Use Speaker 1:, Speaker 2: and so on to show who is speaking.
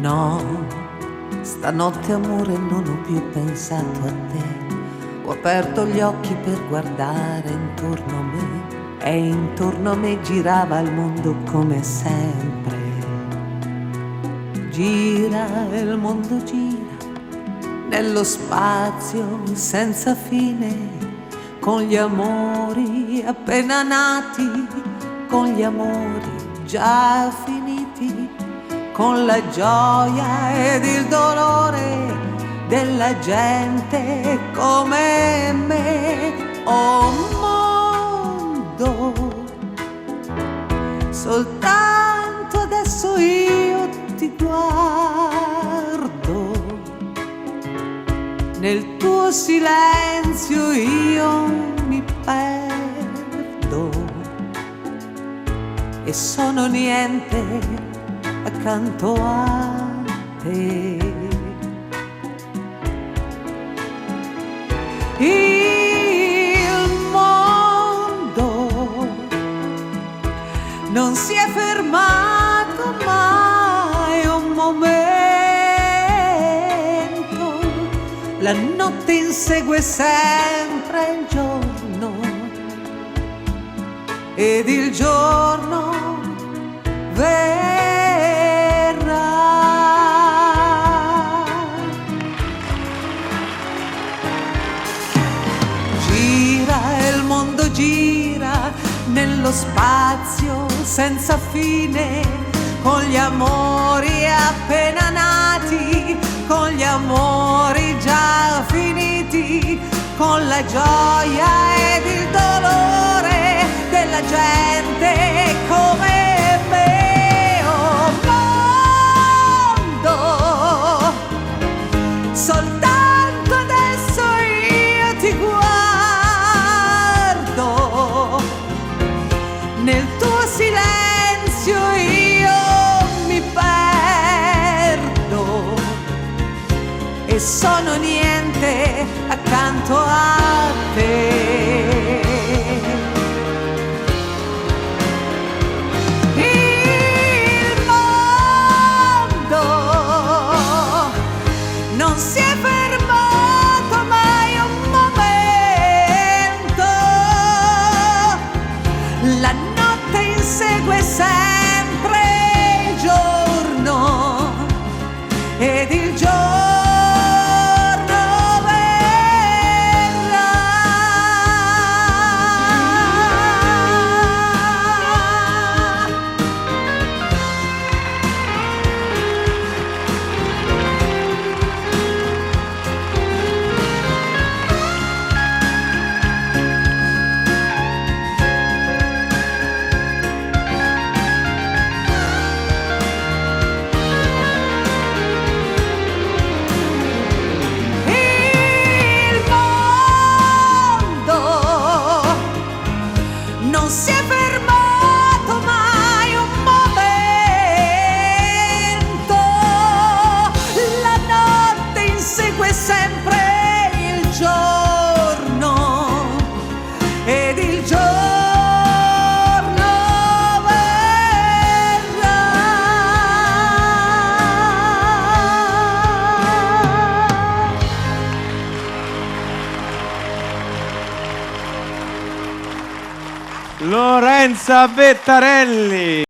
Speaker 1: No, stanotte amore non ho più pensato a te. Ho aperto gli occhi per guardare intorno a me e intorno a me girava il mondo come sempre. Gira, il mondo gira, nello spazio senza fine, con gli amori appena nati, con gli amori già finiti, con la gioia ed il dolore della gente come me. Oh mondo, soltanto adesso io ti guardo, nel tuo silenzio io mi perdo e sono niente accanto a te. Il mondo non si è fermato mai un momento, la notte insegue sempre il giorno ed il giorno verrà. Gira, il mondo gira nello spazio senza fine, con gli amori appena nati, con gli amori già finiti, con la gioia ed il dolore della gente come me. Oh mondo, soltanto adesso io ti guardo, nel tuo silenzio io mi perdo e sono niente accanto a te. Il mondo non si è fermato mai un momento, la notte insegue sempre il giorno ed il giorno non si è fermato mai un momento, la notte insegue sempre il giorno ed il giorno verrà.
Speaker 2: Lorenza Vettarelli.